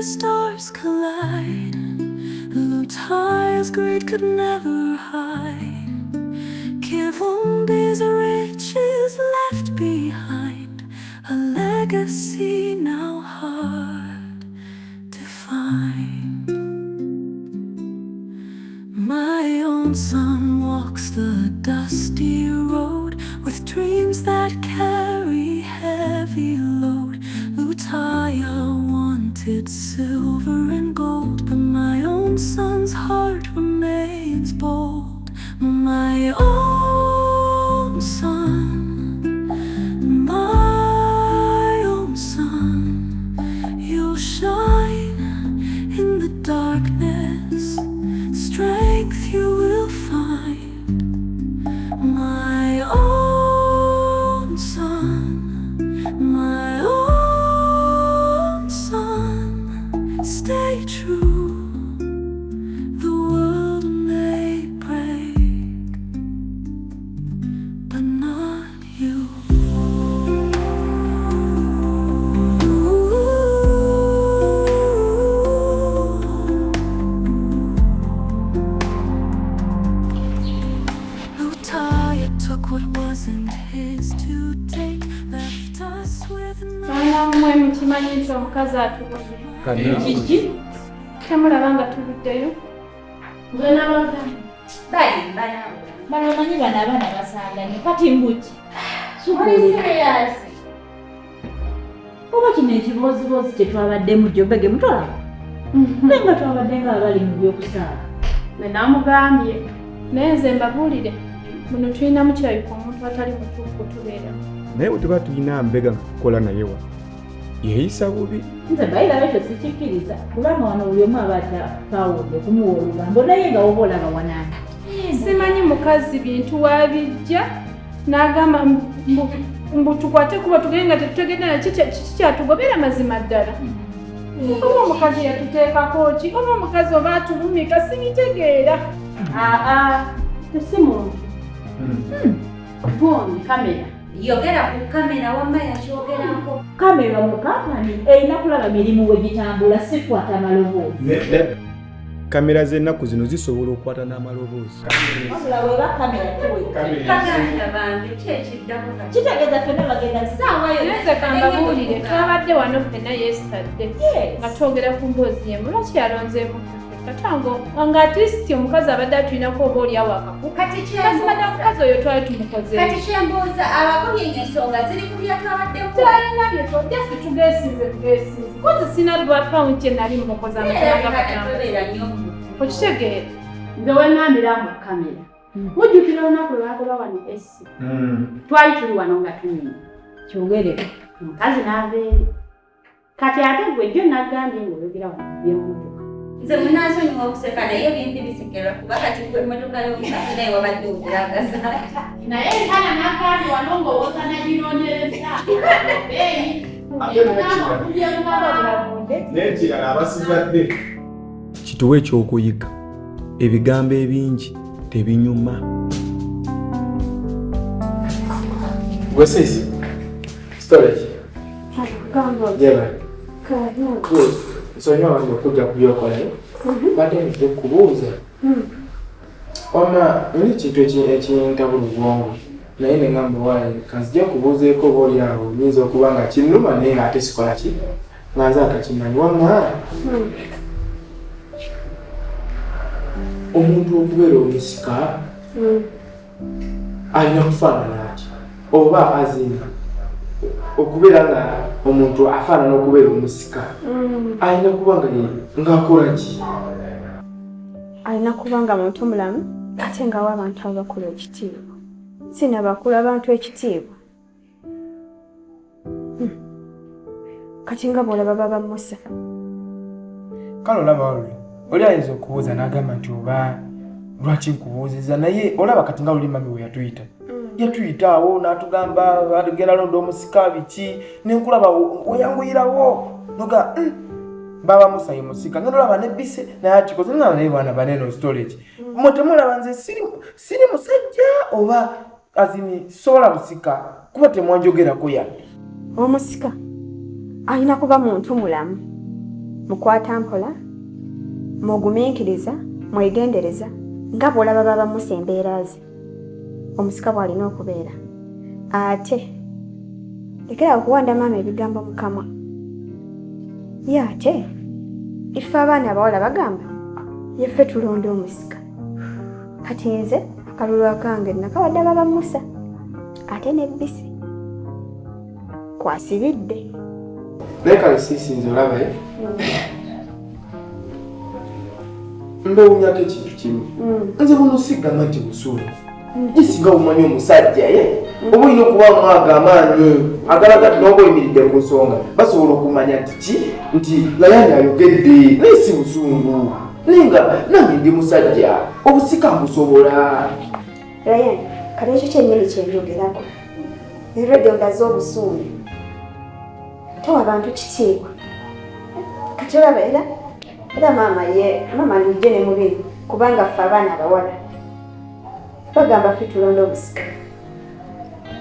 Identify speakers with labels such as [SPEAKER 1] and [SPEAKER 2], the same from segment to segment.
[SPEAKER 1] stars collide. Lutaya's greed could never hide. Kivumbi's riches left behind, a legacy now hard to find. My own son walks the dusty road with dreams that carry heavy load. Lutaya wanted silver and gold, but my own son's heart remains bold. My own son, my own son, you'll shine in the darkness, strength you will find. My own son, my own son, stay true. The world may break, but not you. Lutaya took what wasn't his to take, left us with nothing.
[SPEAKER 2] Mwe mukimanyi nti omukazi atubonye. Kiki? Temulaba nga tuluddeyo?
[SPEAKER 3] Bano omanyi bano abaana basanganye kati mbuki oba kino ekiboozibozi kyetwabaddemu Jobege mutolaba naye nga twabadde nga abali mu byokusaala.
[SPEAKER 2] Namugambye naye nze mbabuulire muno tulinamu kirabika omuntu atali mutuufu kutubeera.
[SPEAKER 4] Naye bwe tuba tulina mbega nga tukola naye wa yeeyisa bubi.
[SPEAKER 3] Nze bayira ekyo sikikkiriza kubanga wano buli omu aba atawudde okumuwa olugambo naye nga woba olaba wanaani.
[SPEAKER 2] Simanyi mukazi bintu wabijja n'agamba mbu tukwate kuba tugende nga tetutegedde na kiki kyatugobera mazima ddala. Oba omukazi yatuteekako ki oba omukazi oba atulumika simitegeera.
[SPEAKER 5] Tusimu boni kamera
[SPEAKER 6] yogera ku kamera wamma yakyogerako.
[SPEAKER 3] Kamera mu kampani erina kulaba mirimu we gitambula si kukwata maloboozi.
[SPEAKER 4] Kamera z'ennaku zino zisobola okukwata n'amaloboozi.
[SPEAKER 3] Wabula bw'eba kamera kitegeeza ffenna bagenda ssaawa
[SPEAKER 2] Nze kambabuulire twabadde wano ffenna yesterday nga twogera ku mboozi y'emu lwaki yalonzeemu katango nga atisiti omukazi abadde atulinako oba oliawo akaku kazibadde omukazi oyo twali tumukoze
[SPEAKER 6] kati kyembuuza abakubye ensonga ziri ku byatwabaddemu
[SPEAKER 2] twalina byetwojasi tugesize kozi sina lwapawunti kye nali mumukoza okitegeera
[SPEAKER 5] nze wenambira mu kamera mujjukira olunaku lwagoba wano esi twali tuli wano nga tunene
[SPEAKER 3] kyogere
[SPEAKER 5] omukazi n'aveeri kati ate gwe jjo naggambye ngaoyogera wano by'emmotoka.
[SPEAKER 6] nze munansonyiwa okuseka naye bintu bisekera kuba kati gwe emmotoka y'omukazi naye wabadde ogiragaza
[SPEAKER 5] naye nkana naggambye wano ng'owooza naginoonyereza
[SPEAKER 4] n'ekirala abasibadde kituwe ekyokuyiga ebigambo ebingi tebinyuma.
[SPEAKER 7] Gwesisi storage jeba good nsonyiwa wange okujja kubyokolayo badde nzze kubuuza oma oli kintu ekintabula obwongo naye neŋŋamba waaye kanzija kubuuzeeko oba oli awo nyinza okuba nga kinnuma naye ng'ate sikola ki nga nze akakimanyi wamma omuntu okubeera omusika alina kufaanana ati oba azina okubeera nga omuntu afaanana okubeera omusika alina kuba ng'akola ki?
[SPEAKER 8] Alina kuba nga muntu mulamu ate ng'awa abantu abakulu ekitiibwa. Sina bakulu abantu ekitiibwa. Kati nga bw'olaba baba musa.
[SPEAKER 7] Kale olaba olwo oli ayinza okubuuza n'agamba nti oba lwaki nkubuuziza naye olaba kati nga luli mami we yatuyita yatuyita awo n'atugamba bagenda londa omusika biki nenkulaba weyanguyirawo noga baba musa ye musika ngenda olaba nebbise naye atikoze nga naye baana banene storage mmwe temulaba nze siri musajja oba azini sobola musika kuba temwanjogerako yadde.
[SPEAKER 8] Omusika alina kuba muntu mulamu mukwata mpola, mugumiikiriza, mwegendereza, nga bw'olaba baba Musa embeera ze. Omusika bw'alina okubeera. Ate, lekera okuwanda maama ebigambo mu kamwa. Ye ate, ife abaana abawala bagamba, yeffe tulonda omusika. Kati nze, akalulu akange nakawadde baba Musa. Ate n'ebbisi. Kwasibidde.
[SPEAKER 7] Naye kale siisinze olaba mbewunyako ekintu kimu. Nze buno sigamba nti busuulu. Gisinga bumanyi omusajja oba olina okuba mwaga amaanyi agalaga n'oba oyimiridde ku nsonga basobola okumanya nti Rayan ayogedde naye si busungu. Naye nga nange ndi musajja obusika mbusobola.
[SPEAKER 8] Rayan, kale ekyo kyennyini kyenjogerako. Eredde ondaze obusuulu. Towa abantu kitiibwa. Kati olaba era maama nijje ne mubiri kubanga ffe abaana abawala bagamba ffe tulonda obusika.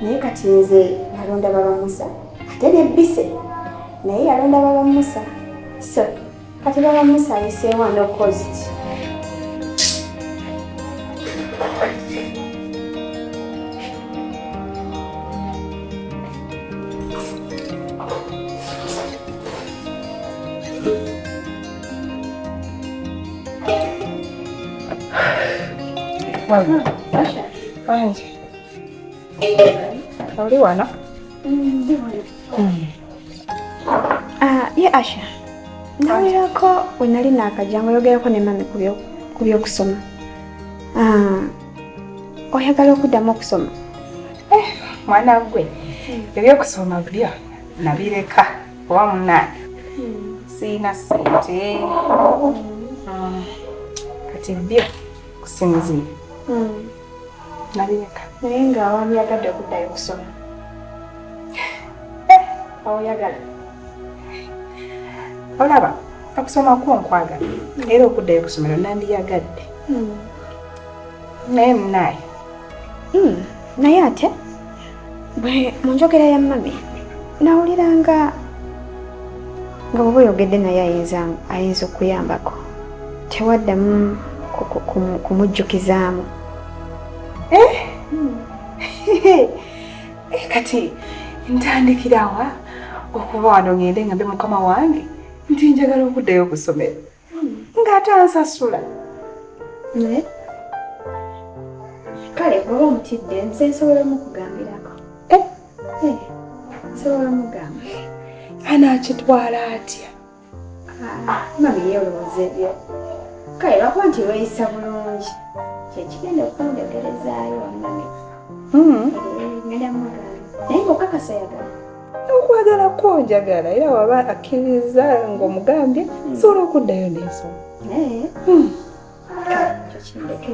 [SPEAKER 8] Naye kati nze nalonda baba Musa ate n'ebbise naye yalonda baba Musa. So kati baba Musa ayiseewo anokozi ki?
[SPEAKER 9] Oli wano?
[SPEAKER 8] Ye Asha, nawulirako we nali naakajja oyogerako ne mami ku by'okusoma. Oyagala okuddamu okusoma?
[SPEAKER 9] Mwana gwe, ebyokusoma bulyo nabireka oba munnange. Siina ssente. Kati byo kusinzira. Nabireka.
[SPEAKER 8] Naye nga wandyagadde okuddayo okusoma. Oyagala?
[SPEAKER 9] Olaba, okusoma kwo nkwagala. Era okuddayo ku ssomero nandiyagadde. Naye munnaaye.
[SPEAKER 8] Naye ate bwe mu njogera ya mami nawuliranga nga bw'oba oyogedde naye ayinza okuyambako. Tewaddamu kumujjukizaamu.
[SPEAKER 9] Kati ntandikirawa okuva wano ngende ngambe mukama wange nti njagala okuddayo okusomero ng'ate ansasula.
[SPEAKER 8] Kale bw'oba omutidde nze nsobola mukugambirako. Nsobola mugamba.
[SPEAKER 9] Anaakitwala atya?
[SPEAKER 8] Mami yeolowooza ebyo. Kale lwakuba nti weeyisa bulungi kyekigenda okunjogerezaayo mami. Ngenda mugamba naye ng'okakasa oyagala.
[SPEAKER 9] Okwagala kwo njagala era waba akkiriza ng'omugambye nsobola okuddayo n'ensoma.
[SPEAKER 8] Kale ekyo kindeke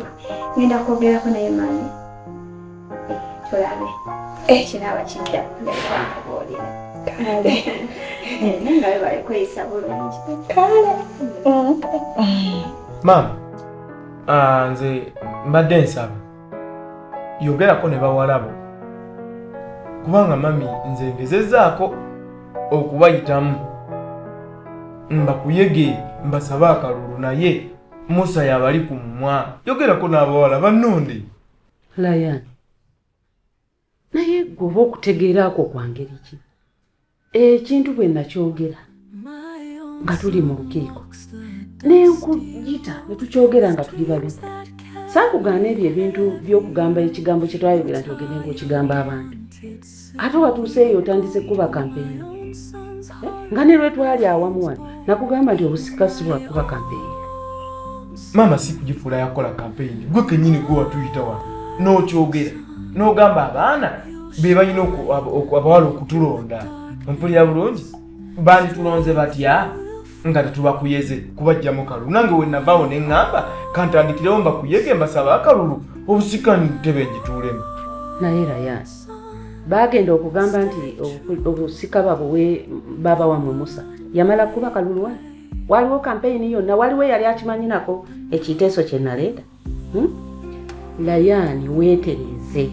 [SPEAKER 8] ngenda kwogerako naye mami tulabe kinaaba kidda ndakwankabuulira.
[SPEAKER 9] Kale
[SPEAKER 8] naye nga we bali kweyisa bulungi.
[SPEAKER 9] Kale
[SPEAKER 7] Maama, nze mbadde nsaba yogerako ne bawalabo kubanga mami nze ngezezzaako okubayitamu mbakuyege mbasabe akalulu naye Musa yabali ku mumwa. Yogerako n'abawala bannonde.
[SPEAKER 10] Rayan, naye gwe oba okutegeeraako kwa ngeri ki? Ekintu bwe nakyogera nga tuli mu lukiiko ne nkuyita ne tukyogera nga tuli babiri. Saakugaana ebyo ebintu by'okugamba ekigambo kye twayogera nti ogende ng'okigamba abantu. Ate watuuseeyo otandise kuba kampeyini. Nga ne lwe twali awamu wano nakugamba nti obusika si bwa kuba kampeyini.
[SPEAKER 7] Maama si kugifuula yakola kampeyini. Gwe kennyini gwe watuyita wano n'okyogera n'ogamba abaana be balina abawala okutulonda. Mpulira bulungi banditulonze batya nga tetubakuyeze kubajjamu kalulu. Nange we navaawo ne ŋŋamba kantandikirewo mbakuyege mbasaba akalulu obusika ntebe ngituulemu.
[SPEAKER 10] Naye Rayan, baagenda okugamba nti obusika baba wamwe Musa yamala kuba kalulu wano. Waliwo kampeyini yonna, waliwo yali akimanyinako ekiteeso kye naleeta. Rayan, weetereze.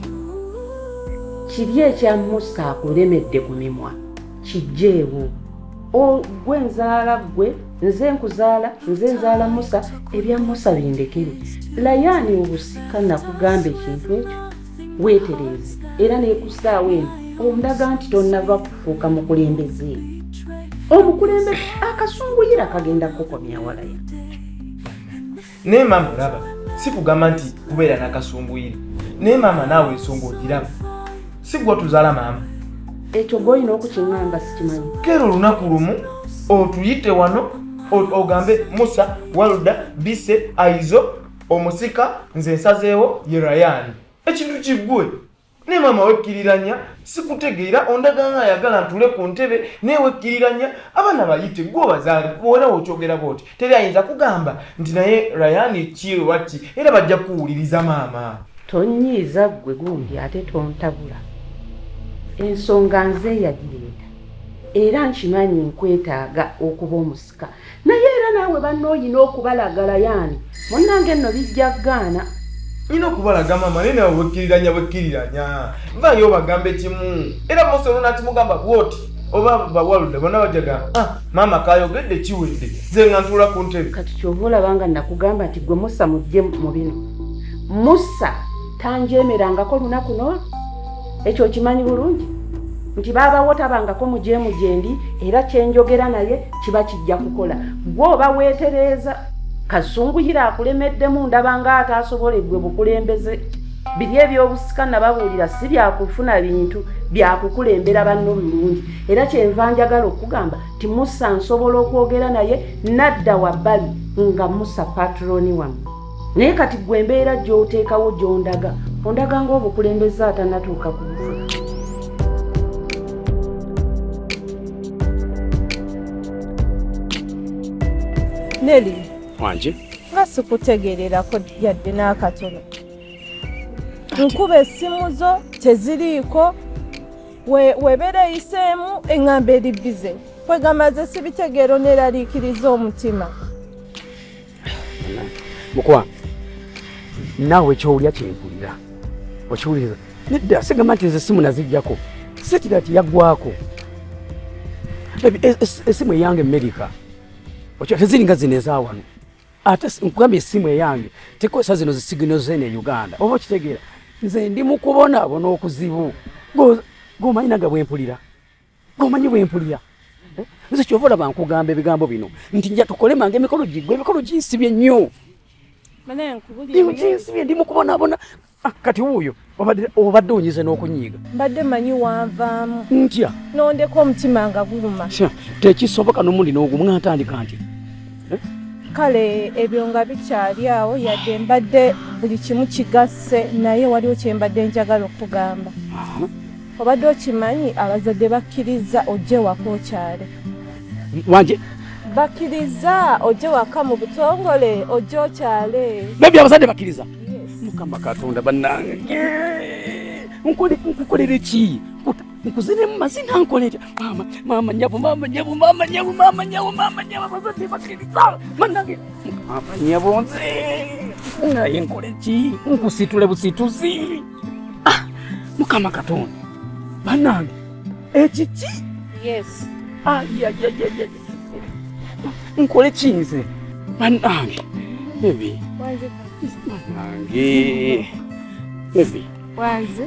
[SPEAKER 10] Kiri ekya Musa akulemedde ku mimwa kijjeewo. gwe nzaala gwe, nze nkuzaala, nze nzaala Musa, ebya Musa bindekere. Rayan obusika nakugamba ekintu ekyo weetereeze era neekusaawo eno ondaga nti tonnava kufuuka mukulembeze. Omukulembeze akasunguyira kagenda kukomya Rayan.
[SPEAKER 7] Naye maama olaba sikugamba nti kubeera n'akasumbuyire, naye maama naawe ensonga ogiraba, si gwe tuzaala maama.
[SPEAKER 10] Ekyo gw'olina okukiŋŋamba sikimanyi.
[SPEAKER 7] Kero olunaku lumu otuyite wano ogambe Musa, Walda, Bise, Aizo, omusika, nze nsazeewo ye Rayan. Ekintu kiggwe. Naye maama wekkiriranya, sikutegeera ondaga nga ayagala ntule ku ntebe naye wekkiriranya abaana bayite gwe obazaale bw'ola okyogera bw'oti. Teri ayinza kugamba nti naye Rayan kiwaki era bajja kuwuliriza maama.
[SPEAKER 10] Tonyiiza ggwe gundi ate tontabula. Ensonga nze yagireeta era nkimanyi nkwetaaga okuba omusika naye era naawe banno oyina okubalaga Rayan. Munnange nno bijja gaana.
[SPEAKER 7] Nina okubalaga maama naye nawe wekkiriranya vaayo obagambe kimu era Musa olwo nati mugamba bw'oti oba bawaludde bonna bajaga maama kayogedde kiwedde nze nga ntuula ku ntebe.
[SPEAKER 10] Kati kyova olabanga nakugamba nti gwe Musa mujje mu bino. Musa tanjeemerangako lunaku n'olwo. Ekyo okimanyi bulungi nti baabawo tabangako mujeemu gyendi era kyenjogera naye kiba kijja kukola. Gwe oba weetereeza kasunguyira akulemeddemu ndabanga ataasoboleggwe bukulembeze. Biri ebyobusika nababuulira si byakufuna bintu byakukulembera banno bulungi. Era kyenva njagala okugamba ti Musa nsobola okwogera naye nadda wabbali nga Musa patroni wammwe. Naye kati gwe embeera gy'oteekawo gy'ondaga ondaga ng'obukulembeze atanatuuka ku bufuna.
[SPEAKER 2] Neri
[SPEAKER 11] wanje
[SPEAKER 2] nga sikutegeererako yadde n'akatono. Nkuba essimu zo teziriiko, webeera eyiseemu eŋŋamba eri bize. Kwegamaze sibitegeero neeraliikiriza omutima.
[SPEAKER 11] mukuwa naawe ekyowulya kyenkulira okiwuliriza nedda sigamba nti essimu nazijjako sekira ti yaggwako. Essimu eyange Amerika teziringa zino ezawano ate nkugamba essimu eyange tekozesa zino zisigino zene Uganda oba okitegeera nze ndi mukubonaabona okuzibu gomanyi naga bwempulira gomanyi bwempulira nze kyova olaba nkugamba ebigambo bino nti nja tukole mange emikolo giggwe emikolo ginsibye nnyo ginsibye ndi mukubonaabona kati wuuyo obadde onyize n'okunyiiga
[SPEAKER 2] mbadde manyi wanvaamu
[SPEAKER 11] ntya
[SPEAKER 2] nondeko omutima nga guluma
[SPEAKER 11] tekisoboka n'omundi n'ogumu nga ntandika nti
[SPEAKER 2] kale ebyo nga bikyali awo yadde mbadde buli kimu kigasse naye waliwo kyembadde njagala okugamba. Obadde okimanyi abazadde bakkiriza ojje waka okyale.
[SPEAKER 11] Wanje
[SPEAKER 2] bakkiriza ojje waka mu butongole ojje okyale.
[SPEAKER 11] Bebi abazadde bakkiriza? Mukama Katonda bannange nkolere ki nkuzire mu mazina nkolere mama nyabu abazadde bakkiriza bannange mama nyabu nze naye nkole ki nkusitule busituzi Mukama Katonda bannange ekiki nkole ki nze bannange bebi bannange bebi
[SPEAKER 2] wanze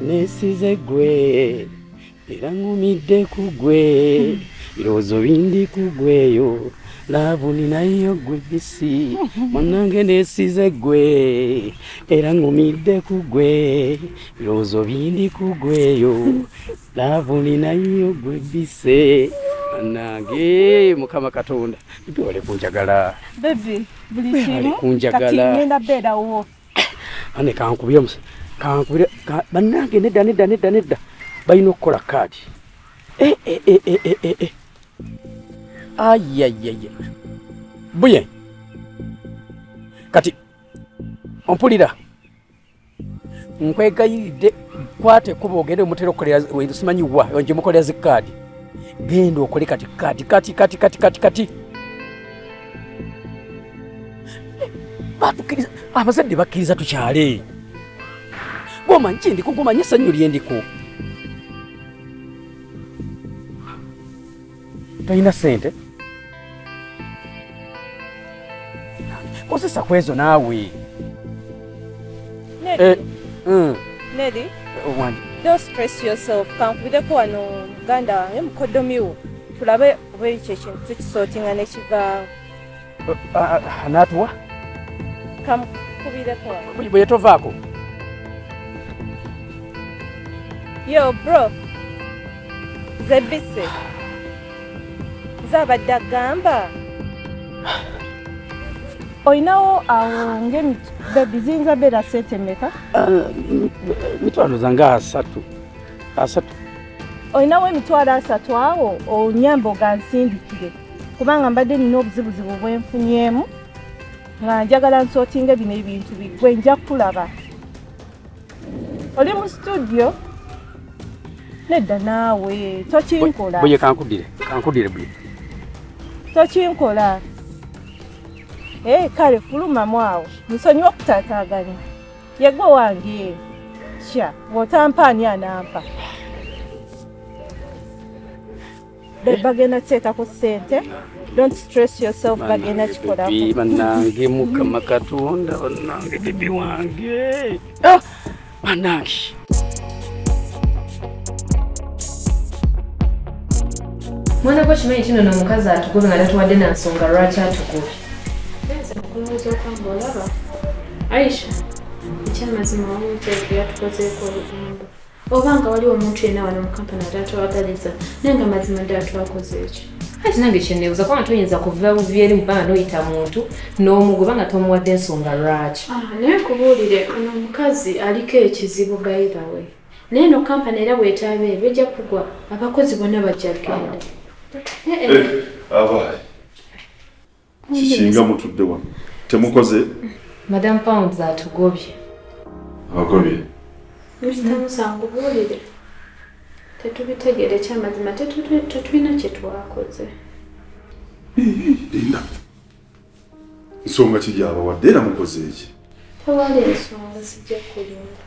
[SPEAKER 11] nesize gwe era ngumidde ku gwe birowoozo bindi ku gweyo laavu ninayo gwe bisi mwanange nesize gwe era ngumidde ku gwe birowoozo bindi ku gweyo laavu ninayo gwe bise mwanange Mukama Katonda bitwale kunjagala
[SPEAKER 2] bebi buli kimu
[SPEAKER 11] kunjagala
[SPEAKER 2] kati ngenda beerawo
[SPEAKER 11] ane kankubire bannange nedda balina okukola kaadi ayayaya buye kati ompulira nkwegayiridde kwate kuba ogende omutera okukolera simanyiwa nje mukolera zikaadi genda okole kati kati batukiriza abazadde bakkiriza tukyale gomanyi kyendiko gomanyi essanyu lyendiko Talina sente? Kozesa kwezo naawe.
[SPEAKER 12] Nedi,
[SPEAKER 11] Wangi.
[SPEAKER 12] don't stress yourself. Kankubireko wano muganda wange mukodomiwo. Tulabe oba ekyo ekintu tukisootinga ne kivaawo.
[SPEAKER 11] Anaatuwa?
[SPEAKER 12] Kamukubireko wano.
[SPEAKER 11] Bwe tovaako?
[SPEAKER 12] Yo bro, zebise. Zaba dagamba. Oyinawo awo ng'emiti ziyinza beera sente mmeka?
[SPEAKER 11] Mitwalo zange asatu.
[SPEAKER 12] Oyinawo emitwalo 3 awo onyambe ogansindikire kubanga mbadde nina obuzibuzibu bwenfunyemu nga njagala nsootinga bino ebintu biggwe nja kulaba. Oli mu studio? Nedda naawe tokinkola.
[SPEAKER 11] Bwe kankudire bwe.
[SPEAKER 12] Tokinkola. Kale fulumamu awo nsonyiwa okutaataaganya. Yegwe wange kya bw'otampa ani anampa. Bagenda kuteekako ssente. Don't stress yourself. Bagenda kikolako.
[SPEAKER 11] Bannange Mukama Katonda, bannange bibi wange. Bannange.
[SPEAKER 13] Mwana gwo kimanyi kino n'omukazi atugobe nga tatuwadde na nsonga lwaki atukubye.
[SPEAKER 2] Kulowooza okwamba olaba Aisha ekyamazima omuntu ebyo yatukozeeko olugendo obanga waliwo omuntu yenna wano mu kampani atatwagaliza naye nga mazima ddala twakoze ekyo.
[SPEAKER 13] Ati nange kyenneebuuza kubanga toyinza kuva buvi eri mubanga n'oyita muntu n'omugoba nga tomuwadde ensonga lwaki.
[SPEAKER 2] Naye kubuulire ono omukazi aliko ekizibu by the way. Naye no kampani era bw'etaaba ebyo ejja kugwa abakozi bonna bajja kugenda.
[SPEAKER 14] Abaye. Kishinga mutudde wano. Temukoze?
[SPEAKER 13] Madam Pounds atugobye.
[SPEAKER 14] Agobye.
[SPEAKER 2] Mr. Musango buulire. Tetubitegere kyamazima tetulina kye twakoze.
[SPEAKER 14] Linda. Nsonga kijaba wadde era mukoze eki?
[SPEAKER 2] Tewali ensonga sijja kulimba.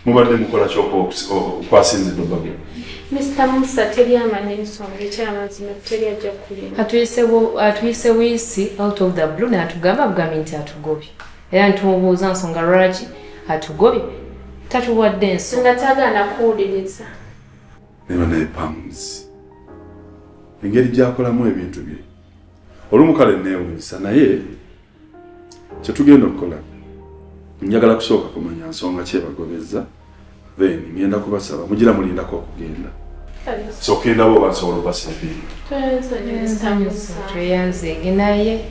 [SPEAKER 14] Mubadde mukola kyoko okwasinzidde bagwe.
[SPEAKER 2] Mr. Musa teri amanyi ensonga ekyamazima teri ajja kulimba.
[SPEAKER 13] Atuyise wiisi out of the blue n'atugamba bugambi nti atugobye. Era ntumubuuza nsonga lwaki atugobye. Tatuwadde ensonga.
[SPEAKER 2] Nga tagaana kuwuliriza.
[SPEAKER 14] Neba naye Pounds. Engeri gyakolamu ebintu bye. Olumu kale neewunyisa naye kye tugenda okukola. Njagala kusooka kumanya nsonga kyebagobezza. Then ngenda kubasaba mugira mulindako okugenda. So kenda bo basobola obasabira.
[SPEAKER 13] Tweyanzege naye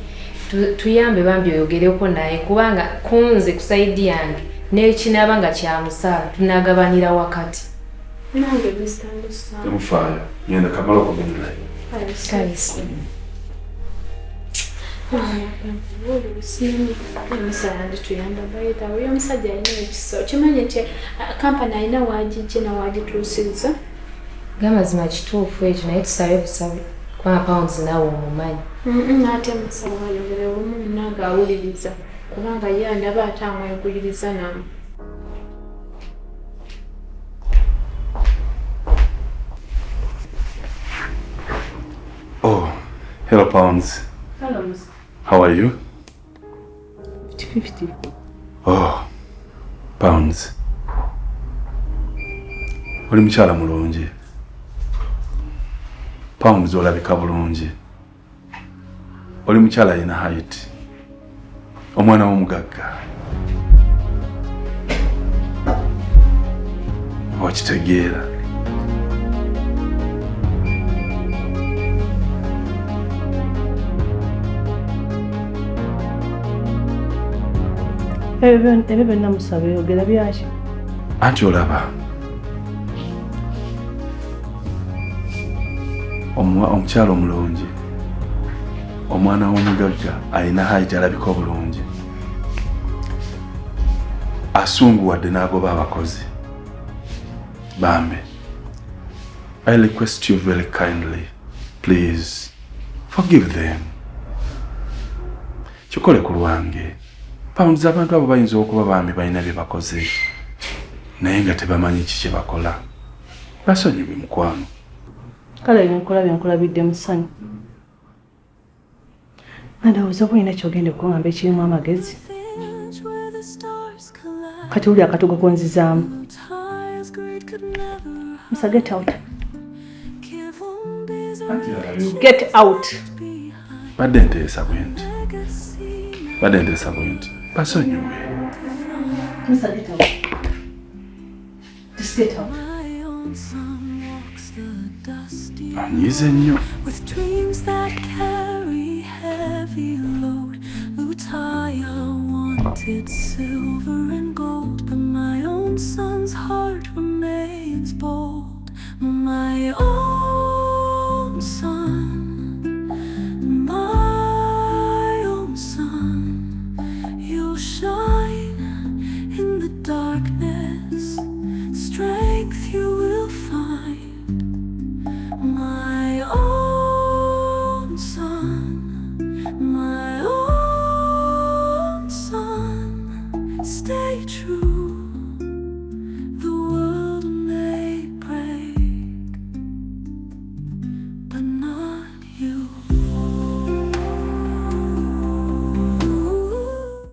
[SPEAKER 13] tuyambe bambi oyogereko naye kubanga kunze ku saidi yange n'ekinaaba nga kya musaala tunagabanira wakati.
[SPEAKER 2] Nange Mr. Musa.
[SPEAKER 14] Temufaayo. Ngenda kamala okumenya naye.
[SPEAKER 13] Kayisi.
[SPEAKER 2] Tuyamba bayita oyo omusajja alina ekisa okimanyi nti kampani alina waagijje na waagituusizza.
[SPEAKER 13] Gamazima kituufu ekyo naye tusabe busabe kubanga Pounds naawe omumanyi.
[SPEAKER 2] Ate musabe ayogere olumu munange awuliriza kubanga ye andaba ate amweguliriza namu.
[SPEAKER 14] Oh, hello Pounds.
[SPEAKER 10] Hello, Musa.
[SPEAKER 14] How are you?
[SPEAKER 10] 50.
[SPEAKER 14] Oh, Pounds. Oli mukyala mulungi. Pounds olabika bulungi. Oli mukyala alina height. Omwana w'omugagga. Okitegeera.
[SPEAKER 10] Ebyo byonna Musa byogera byaki?
[SPEAKER 14] Anti olaba. Omukyala omulungi. Omwana w'omugagga alina height alabika obulungi. Asunguwadde n'agoba abakozi. Bambi, I request you very kindly, please, forgive them. Kikole ku lwange. Pounds abantu abo bayinza okuba bambi balina bye bakoze. Naye nga tebamanyi ki kye bakola. Basonyiwe mukwano.
[SPEAKER 15] Kale nkulabidde mu ssanyu. Ndowooza oba olina ky'ogenda okungamba ekirimu amagezi. Kati uli akatugo konzizaamu. Musa, get out. Get out.
[SPEAKER 14] Badde nteesa bwenti. Basonyiwe.
[SPEAKER 15] Musa, get out. Just get out.
[SPEAKER 14] Anyize nnyo.
[SPEAKER 1] With dreams that carry heavy load, Lutaya wanted silver and gold, but my own son's heart remains bold. My own son, my own son, you'll shine in the darkness, strength you will find. My own son, stay true.